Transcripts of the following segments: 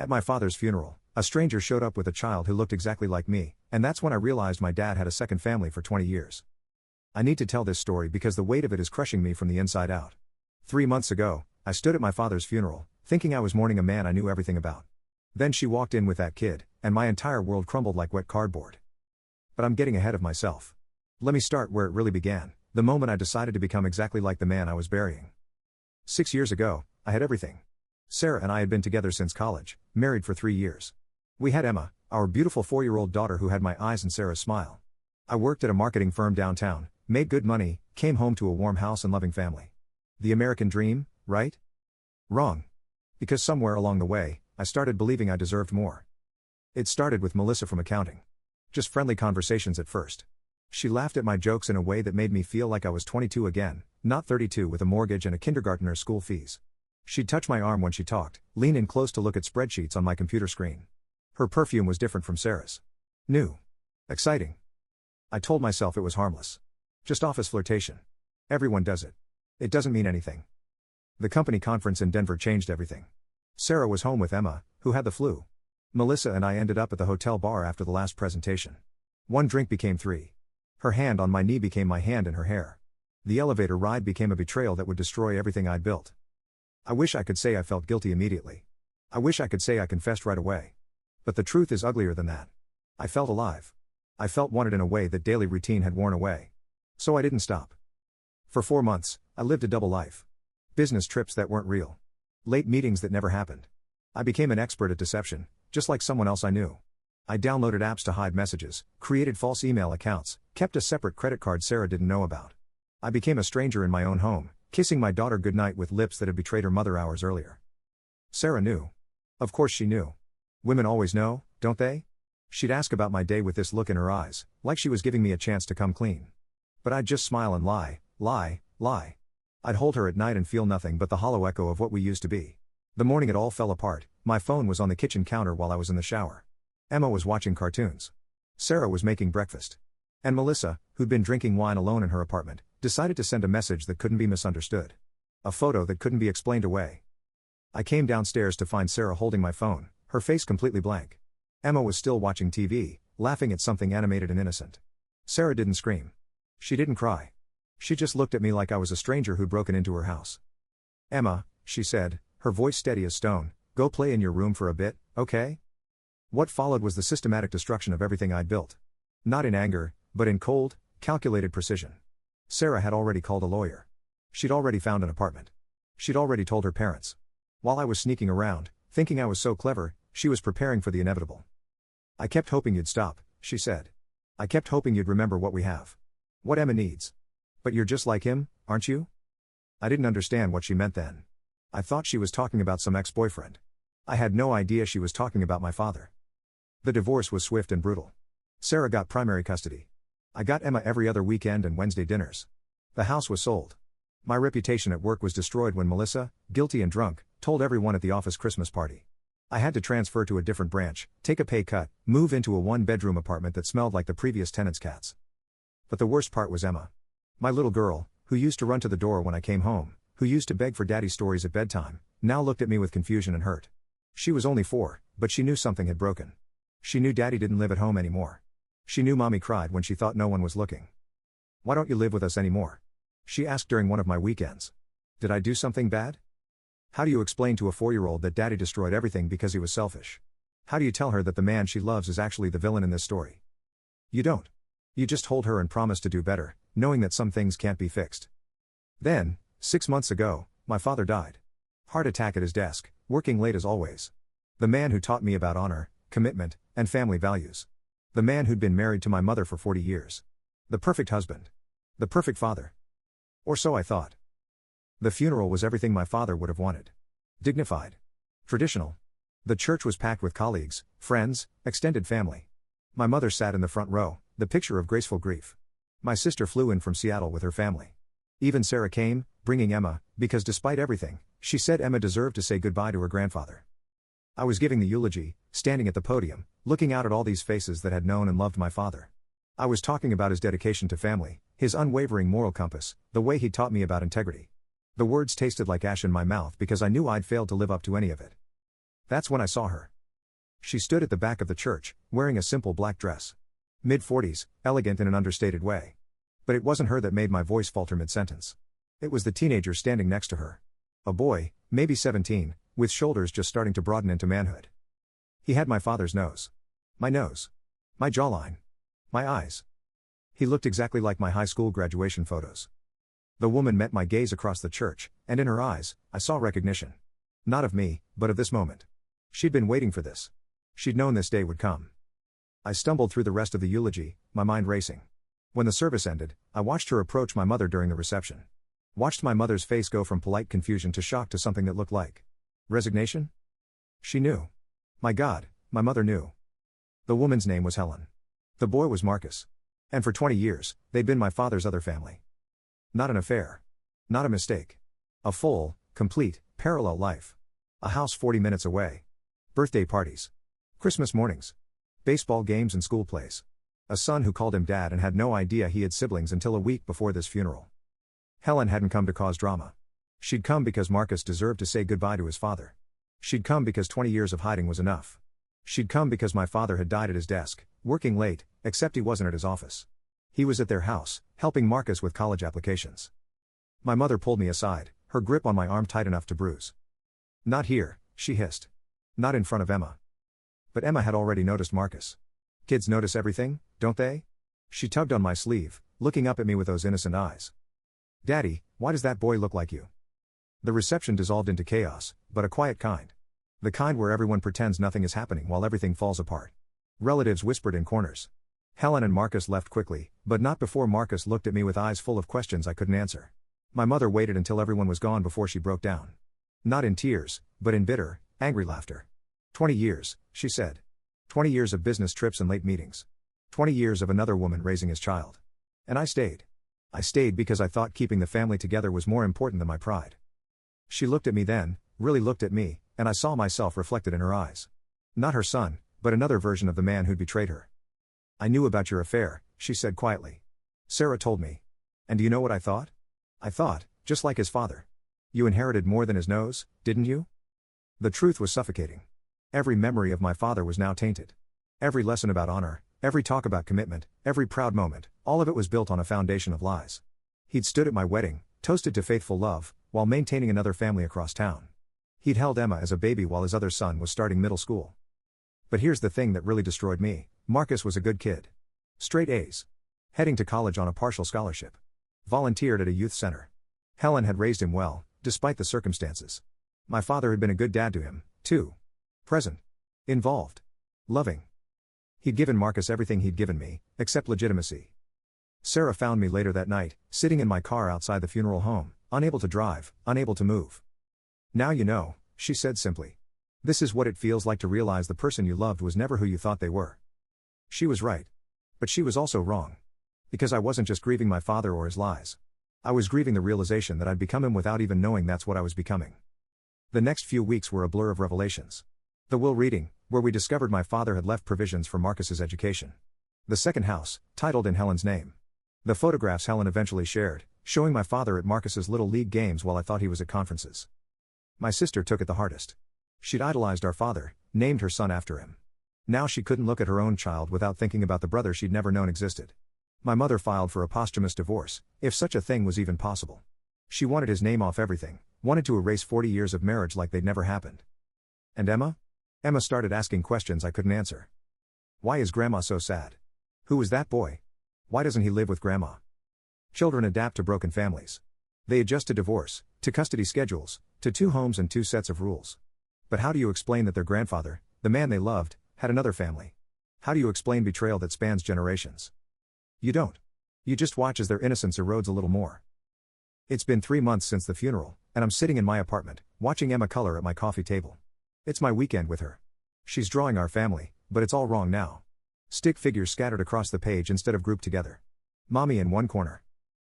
At my father's funeral, a stranger showed up with a child who looked exactly like me, and that's when I realized my dad had a second family for 20 years. I need to tell this story because the weight of it is crushing me from the inside out. 3 months ago, I stood at my father's funeral, thinking I was mourning a man I knew everything about. Then she walked in with that kid, and my entire world crumbled like wet cardboard. But I'm getting ahead of myself. Let me start where it really began, the moment I decided to become exactly like the man I was burying. 6 years ago, I had everything. Sarah and I had been together since college, married for 3 years. We had Emma, our beautiful 4-year-old daughter who had my eyes and Sarah's smile. I worked at a marketing firm downtown, made good money, came home to a warm house and loving family. The American dream, right? Wrong. Because somewhere along the way, I started believing I deserved more. It started with Melissa from accounting. Just friendly conversations at first. She laughed at my jokes in a way that made me feel like I was 22 again, not 32 with a mortgage and a kindergartner's school fees. She'd touch my arm when she talked, lean in close to look at spreadsheets on my computer screen. Her perfume was different from Sarah's. New. Exciting. I told myself it was harmless. Just office flirtation. Everyone does it. It doesn't mean anything. The company conference in Denver changed everything. Sarah was home with Emma, who had the flu. Melissa and I ended up at the hotel bar after the last presentation. 1 drink became 3. Her hand on my knee became my hand in her hair. The elevator ride became a betrayal that would destroy everything I'd built. I wish I could say I felt guilty immediately. I wish I could say I confessed right away. But the truth is uglier than that. I felt alive. I felt wanted in a way that daily routine had worn away. So I didn't stop. For 4 months, I lived a double life. Business trips that weren't real. Late meetings that never happened. I became an expert at deception, just like someone else I knew. I downloaded apps to hide messages, created false email accounts, kept a separate credit card Sarah didn't know about. I became a stranger in my own home, kissing my daughter goodnight with lips that had betrayed her mother hours earlier. Sarah knew. Of course she knew. Women always know, don't they? She'd ask about my day with this look in her eyes, like she was giving me a chance to come clean. But I'd just smile and lie. I'd hold her at night and feel nothing but the hollow echo of what we used to be. The morning it all fell apart, my phone was on the kitchen counter while I was in the shower. Emma was watching cartoons. Sarah was making breakfast. And Melissa, who'd been drinking wine alone in her apartment, decided to send a message that couldn't be misunderstood. A photo that couldn't be explained away. I came downstairs to find Sarah holding my phone, her face completely blank. Emma was still watching TV, laughing at something animated and innocent. Sarah didn't scream. She didn't cry. She just looked at me like I was a stranger who'd broken into her house. Emma, she said, her voice steady as stone, go play in your room for a bit, okay? What followed was the systematic destruction of everything I'd built. Not in anger, but in cold, calculated precision. Sarah had already called a lawyer. She'd already found an apartment. She'd already told her parents. While I was sneaking around, thinking I was so clever, she was preparing for the inevitable. I kept hoping you'd stop, she said. I kept hoping you'd remember what we have. What Emma needs. But you're just like him, aren't you? I didn't understand what she meant then. I thought she was talking about some ex-boyfriend. I had no idea she was talking about my father. The divorce was swift and brutal. Sarah got primary custody. I got Emma every other weekend and Wednesday dinners. The house was sold. My reputation at work was destroyed when Melissa, guilty and drunk, told everyone at the office Christmas party. I had to transfer to a different branch, take a pay cut, move into a 1-bedroom apartment that smelled like the previous tenant's cats. But the worst part was Emma. My little girl, who used to run to the door when I came home, who used to beg for daddy stories at bedtime, now looked at me with confusion and hurt. She was only 4, but she knew something had broken. She knew daddy didn't live at home anymore. She knew mommy cried when she thought no one was looking. Why don't you live with us anymore? She asked during one of my weekends. Did I do something bad? How do you explain to a 4-year-old that daddy destroyed everything because he was selfish? How do you tell her that the man she loves is actually the villain in this story? You don't. You just hold her and promise to do better, knowing that some things can't be fixed. Then, 6 months ago, my father died. Heart attack at his desk, working late as always. The man who taught me about honor, commitment, and family values. The man who'd been married to my mother for 40 years. The perfect husband. The perfect father. Or so I thought. The funeral was everything my father would have wanted. Dignified. Traditional. The church was packed with colleagues, friends, extended family. My mother sat in the front row, the picture of graceful grief. My sister flew in from Seattle with her family. Even Sarah came, bringing Emma, because despite everything, she said Emma deserved to say goodbye to her grandfather. I was giving the eulogy, standing at the podium, looking out at all these faces that had known and loved my father. I was talking about his dedication to family, his unwavering moral compass, the way he taught me about integrity. The words tasted like ash in my mouth because I knew I'd failed to live up to any of it. That's when I saw her. She stood at the back of the church, wearing a simple black dress. Mid-40s, elegant in an understated way. But it wasn't her that made my voice falter mid-sentence. It was the teenager standing next to her. A boy, maybe 17, with shoulders just starting to broaden into manhood. He had my father's nose. My nose. My jawline. My eyes. He looked exactly like my high school graduation photos. The woman met my gaze across the church, and in her eyes, I saw recognition. Not of me, but of this moment. She'd been waiting for this. She'd known this day would come. I stumbled through the rest of the eulogy, my mind racing. When the service ended, I watched her approach my mother during the reception. Watched my mother's face go from polite confusion to shock to something that looked like resignation? She knew. My God, my mother knew. The woman's name was Helen. The boy was Marcus. And for 20 years, they'd been my father's other family. Not an affair. Not a mistake. A full, complete, parallel life. A house 40 minutes away. Birthday parties. Christmas mornings. Baseball games and school plays. A son who called him dad and had no idea he had siblings until a week before this funeral. Helen hadn't come to cause drama. She'd come because Marcus deserved to say goodbye to his father. She'd come because 20 years of hiding was enough. She'd come because my father had died at his desk, working late, except he wasn't at his office. He was at their house, helping Marcus with college applications. My mother pulled me aside, her grip on my arm tight enough to bruise. Not here, she hissed. Not in front of Emma. But Emma had already noticed Marcus. Kids notice everything, don't they? She tugged on my sleeve, looking up at me with those innocent eyes. Daddy, why does that boy look like you? The reception dissolved into chaos, but a quiet kind. The kind where everyone pretends nothing is happening while everything falls apart. Relatives whispered in corners. Helen and Marcus left quickly, but not before Marcus looked at me with eyes full of questions I couldn't answer. My mother waited until everyone was gone before she broke down. Not in tears, but in bitter, angry laughter. 20 years, she said. 20 years of business trips and late meetings. 20 years of another woman raising his child. And I stayed. I stayed because I thought keeping the family together was more important than my pride. She looked at me then, really looked at me, and I saw myself reflected in her eyes. Not her son, but another version of the man who'd betrayed her. I knew about your affair, she said quietly. Sarah told me. And do you know what I thought? I thought, just like his father. You inherited more than his nose, didn't you? The truth was suffocating. Every memory of my father was now tainted. Every lesson about honor, every talk about commitment, every proud moment, all of it was built on a foundation of lies. He'd stood at my wedding, toasted to faithful love, while maintaining another family across town. He'd held Emma as a baby while his other son was starting middle school. But here's the thing that really destroyed me. Marcus was a good kid. Straight A's. Heading to college on a partial scholarship. Volunteered at a youth center. Helen had raised him well, despite the circumstances. My father had been a good dad to him, too. Present. Involved. Loving. He'd given Marcus everything he'd given me, except legitimacy. Sarah found me later that night, sitting in my car outside the funeral home, unable to drive, unable to move. Now you know, she said simply. This is what it feels like to realize the person you loved was never who you thought they were. She was right. But she was also wrong. Because I wasn't just grieving my father or his lies. I was grieving the realization that I'd become him without even knowing that's what I was becoming. The next few weeks were a blur of revelations. The will reading, where we discovered my father had left provisions for Marcus's education. The second house, titled in Helen's name. The photographs Helen eventually shared, showing my father at Marcus's little league games while I thought he was at conferences. My sister took it the hardest. She'd idolized our father, named her son after him. Now she couldn't look at her own child without thinking about the brother she'd never known existed. My mother filed for a posthumous divorce, if such a thing was even possible. She wanted his name off everything, wanted to erase 40 years of marriage like they'd never happened. And Emma? Emma started asking questions I couldn't answer. Why is Grandma so sad? Who is that boy? Why doesn't he live with Grandma? Children adapt to broken families. They adjust to divorce, to custody schedules, to 2 homes and 2 sets of rules. But how do you explain that their grandfather, the man they loved, had another family? How do you explain betrayal that spans generations? You don't. You just watch as their innocence erodes a little more. It's been 3 months since the funeral, and I'm sitting in my apartment, watching Emma color at my coffee table. It's my weekend with her. She's drawing our family, but it's all wrong now. Stick figures scattered across the page instead of grouped together. Mommy in one corner.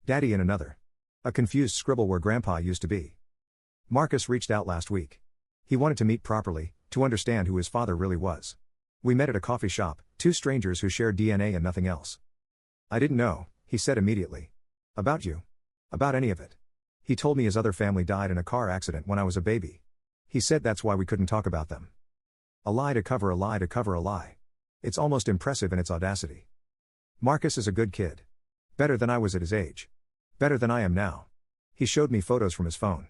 Daddy in another. A confused scribble where Grandpa used to be. Marcus reached out last week. He wanted to meet properly, to understand who his father really was. We met at a coffee shop, 2 strangers who shared DNA and nothing else. I didn't know, he said immediately. About you. About any of it. He told me his other family died in a car accident when I was a baby. He said that's why we couldn't talk about them. A lie to cover a lie to cover a lie. It's almost impressive in its audacity. Marcus is a good kid. Better than I was at his age. Better than I am now. He showed me photos from his phone.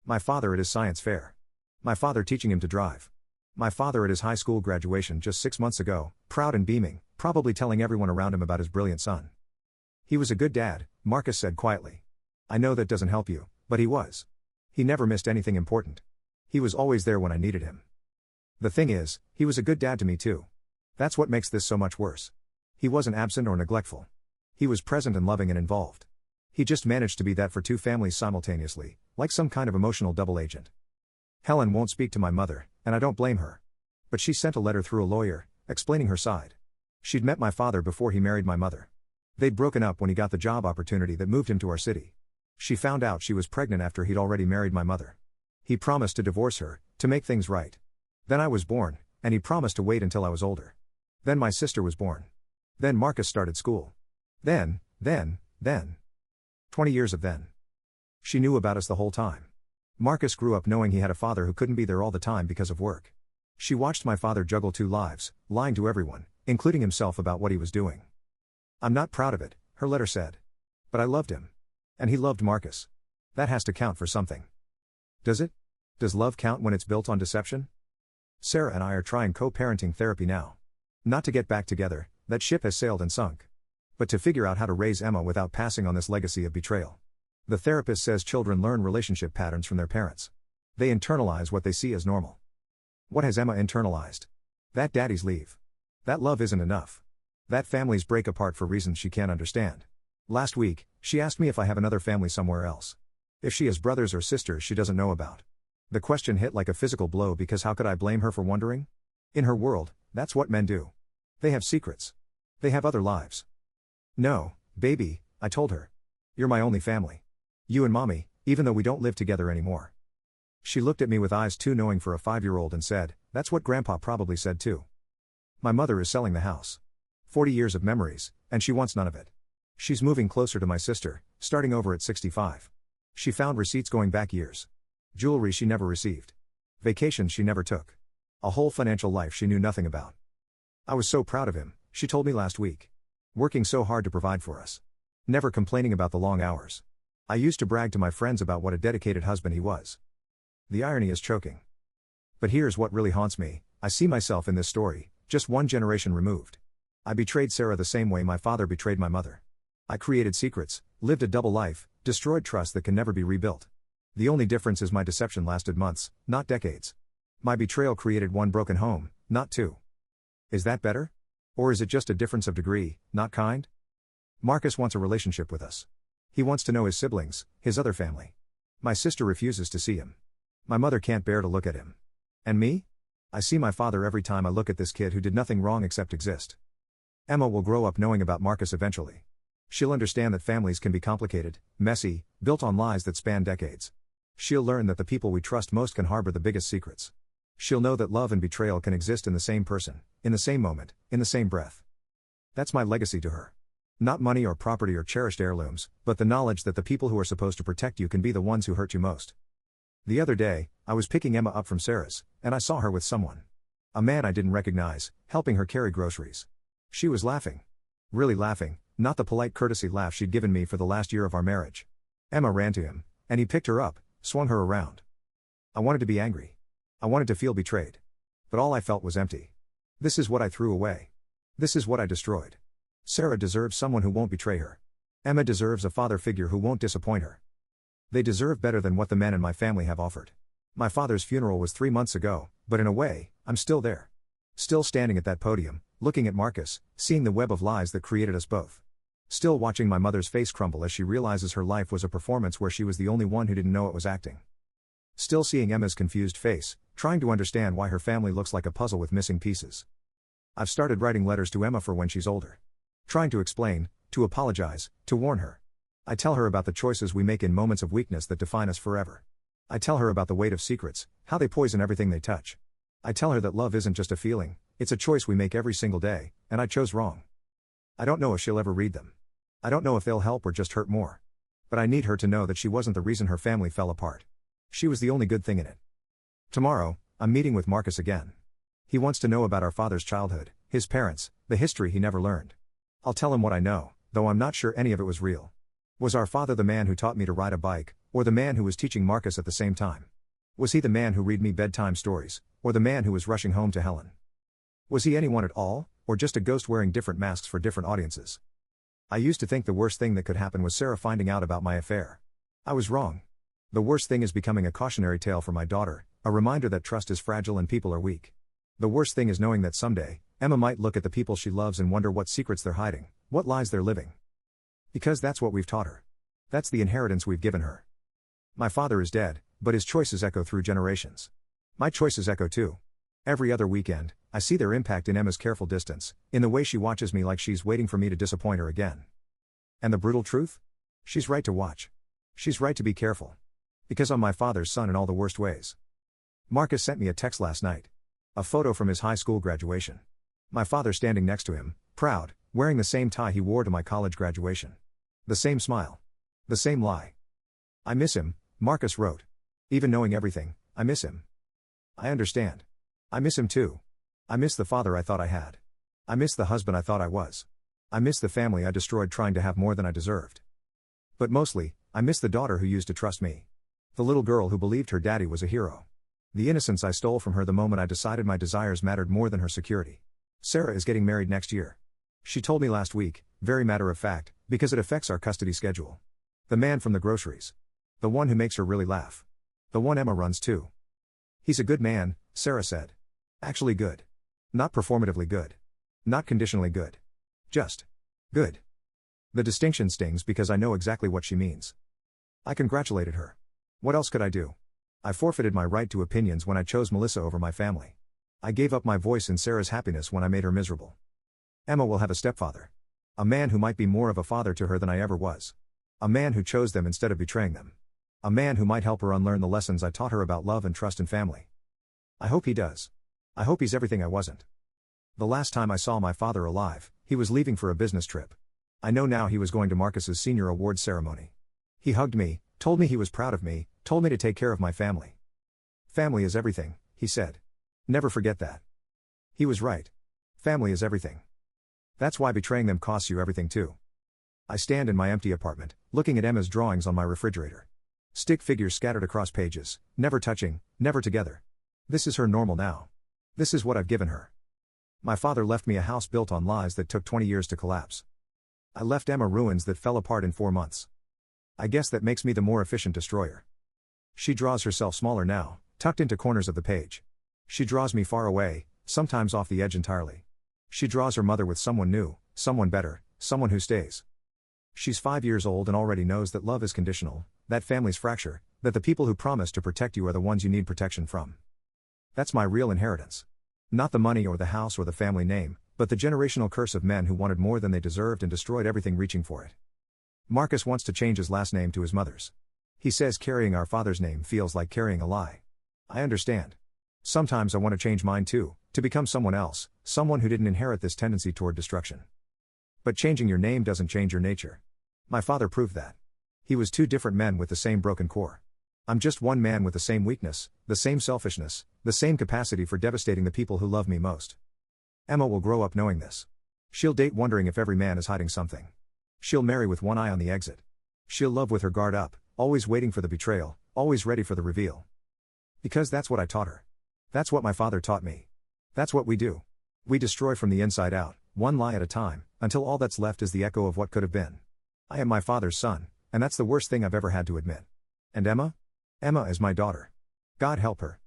My father at his science fair. My father teaching him to drive. My father at his high school graduation just 6 months ago, proud and beaming, probably telling everyone around him about his brilliant son. He was a good dad, Marcus said quietly. I know that doesn't help you, but he was. He never missed anything important. He was always there when I needed him. The thing is, he was a good dad to me too. That's what makes this so much worse. He wasn't absent or neglectful. He was present and loving and involved. He just managed to be that for two families simultaneously, like some kind of emotional double agent. Helen won't speak to my mother, and I don't blame her. But she sent a letter through a lawyer, explaining her side. She'd met my father before he married my mother. They'd broken up when he got the job opportunity that moved him to our city. She found out she was pregnant after he'd already married my mother. He promised to divorce her, to make things right. Then I was born, and he promised to wait until I was older. Then my sister was born. Then Marcus started school. Then. 20 years of then. She knew about us the whole time. Marcus grew up knowing he had a father who couldn't be there all the time because of work. She watched my father juggle two lives, lying to everyone, including himself about what he was doing. I'm not proud of it, her letter said. But I loved him. And he loved Marcus. That has to count for something. Does it? Does love count when it's built on deception? Sarah and I are trying co-parenting therapy now. Not to get back together, that ship has sailed and sunk. But to figure out how to raise Emma without passing on this legacy of betrayal. The therapist says children learn relationship patterns from their parents. They internalize what they see as normal. What has Emma internalized? That daddies leave. That love isn't enough. That families break apart for reasons she can't understand. Last week, she asked me if I have another family somewhere else. If she has brothers or sisters she doesn't know about. The question hit like a physical blow because how could I blame her for wondering? In her world, that's what men do. They have secrets. They have other lives. No, baby, I told her. You're my only family. You and mommy, even though we don't live together anymore. She looked at me with eyes too knowing for a 5-year-old and said, that's what grandpa probably said too. My mother is selling the house. 40 years of memories, and she wants none of it. She's moving closer to my sister, starting over at 65. She found receipts going back years. Jewelry she never received. Vacations she never took. A whole financial life she knew nothing about. I was so proud of him, she told me last week. Working so hard to provide for us. Never complaining about the long hours. I used to brag to my friends about what a dedicated husband he was. The irony is choking. But here's what really haunts me, I see myself in this story, just one generation removed. I betrayed Sarah the same way my father betrayed my mother. I created secrets, lived a double life, destroyed trust that can never be rebuilt. The only difference is my deception lasted months, not decades. My betrayal created one broken home, not two. Is that better? Or is it just a difference of degree, not kind? Marcus wants a relationship with us. He wants to know his siblings, his other family. My sister refuses to see him. My mother can't bear to look at him. And me? I see my father every time I look at this kid who did nothing wrong except exist. Emma will grow up knowing about Marcus eventually. She'll understand that families can be complicated, messy, built on lies that span decades. She'll learn that the people we trust most can harbor the biggest secrets. She'll know that love and betrayal can exist in the same person, in the same moment, in the same breath. That's my legacy to her. Not money or property or cherished heirlooms, but the knowledge that the people who are supposed to protect you can be the ones who hurt you most. The other day, I was picking Emma up from Sarah's, and I saw her with someone. A man I didn't recognize, helping her carry groceries. She was laughing. Really laughing, not the polite courtesy laugh she'd given me for the last year of our marriage. Emma ran to him, and he picked her up, swung her around. I wanted to be angry. I wanted to feel betrayed. But all I felt was empty. This is what I threw away. This is what I destroyed. Sarah deserves someone who won't betray her. Emma deserves a father figure who won't disappoint her. They deserve better than what the men in my family have offered. My father's funeral was 3 months ago, but in a way, I'm still there. Still standing at that podium, looking at Marcus, seeing the web of lies that created us both. Still watching my mother's face crumble as she realizes her life was a performance where she was the only one who didn't know it was acting. Still seeing Emma's confused face, trying to understand why her family looks like a puzzle with missing pieces. I've started writing letters to Emma for when she's older. Trying to explain, to apologize, to warn her. I tell her about the choices we make in moments of weakness that define us forever. I tell her about the weight of secrets, how they poison everything they touch. I tell her that love isn't just a feeling, it's a choice we make every single day, and I chose wrong. I don't know if she'll ever read them. I don't know if they'll help or just hurt more. But I need her to know that she wasn't the reason her family fell apart. She was the only good thing in it. Tomorrow, I'm meeting with Marcus again. He wants to know about our father's childhood, his parents, the history he never learned. I'll tell him what I know, though I'm not sure any of it was real. Was our father the man who taught me to ride a bike, or the man who was teaching Marcus at the same time? Was he the man who read me bedtime stories, or the man who was rushing home to Helen? Was he anyone at all, or just a ghost wearing different masks for different audiences? I used to think the worst thing that could happen was Sarah finding out about my affair. I was wrong. The worst thing is becoming a cautionary tale for my daughter, a reminder that trust is fragile and people are weak. The worst thing is knowing that someday, Emma might look at the people she loves and wonder what secrets they're hiding, what lies they're living. Because that's what we've taught her. That's the inheritance we've given her. My father is dead, but his choices echo through generations. My choices echo too. Every other weekend, I see their impact in Emma's careful distance, in the way she watches me like she's waiting for me to disappoint her again. And the brutal truth? She's right to watch. She's right to be careful. Because I'm my father's son in all the worst ways. Marcus sent me a text last night. A photo from his high school graduation. My father standing next to him, proud, wearing the same tie he wore to my college graduation. The same smile. The same lie. I miss him, Marcus wrote. Even knowing everything, I miss him. I understand. I miss him too. I miss the father I thought I had. I miss the husband I thought I was. I miss the family I destroyed trying to have more than I deserved. But mostly, I miss the daughter who used to trust me. The little girl who believed her daddy was a hero. The innocence I stole from her the moment I decided my desires mattered more than her security. Sarah is getting married next year. She told me last week, very matter of fact, because it affects our custody schedule. The man from the groceries. The one who makes her really laugh. The one Emma runs to. He's a good man, Sarah said. Actually good. Not performatively good. Not conditionally good. Just good. The distinction stings because I know exactly what she means. I congratulated her. What else could I do? I forfeited my right to opinions when I chose Melissa over my family. I gave up my voice in Sarah's happiness when I made her miserable. Emma will have a stepfather. A man who might be more of a father to her than I ever was. A man who chose them instead of betraying them. A man who might help her unlearn the lessons I taught her about love and trust and family. I hope he does. I hope he's everything I wasn't. The last time I saw my father alive, he was leaving for a business trip. I know now he was going to Marcus's senior awards ceremony. He hugged me, told me he was proud of me, told me to take care of my family. Family is everything, he said. Never forget that. He was right. Family is everything. That's why betraying them costs you everything too. I stand in my empty apartment, looking at Emma's drawings on my refrigerator. Stick figures scattered across pages, never touching, never together. This is her normal now. This is what I've given her. My father left me a house built on lies that took 20 years to collapse. I left Emma ruins that fell apart in 4 months. I guess that makes me the more efficient destroyer. She draws herself smaller now, tucked into corners of the page. She draws me far away, sometimes off the edge entirely. She draws her mother with someone new, someone better, someone who stays. She's 5 years old and already knows that love is conditional, that families fracture, that the people who promise to protect you are the ones you need protection from. That's my real inheritance. Not the money or the house or the family name, but the generational curse of men who wanted more than they deserved and destroyed everything reaching for it. Marcus wants to change his last name to his mother's. He says carrying our father's name feels like carrying a lie. I understand. Sometimes I want to change mine too, to become someone else, someone who didn't inherit this tendency toward destruction. But changing your name doesn't change your nature. My father proved that. He was 2 different men with the same broken core. I'm just one man with the same weakness, the same selfishness, the same capacity for devastating the people who love me most. Emma will grow up knowing this. She'll date wondering if every man is hiding something. She'll marry with one eye on the exit. She'll love with her guard up, always waiting for the betrayal, always ready for the reveal. Because that's what I taught her. That's what my father taught me. That's what we do. We destroy from the inside out, one lie at a time, until all that's left is the echo of what could have been. I am my father's son, and that's the worst thing I've ever had to admit. And Emma? Emma is my daughter. God help her.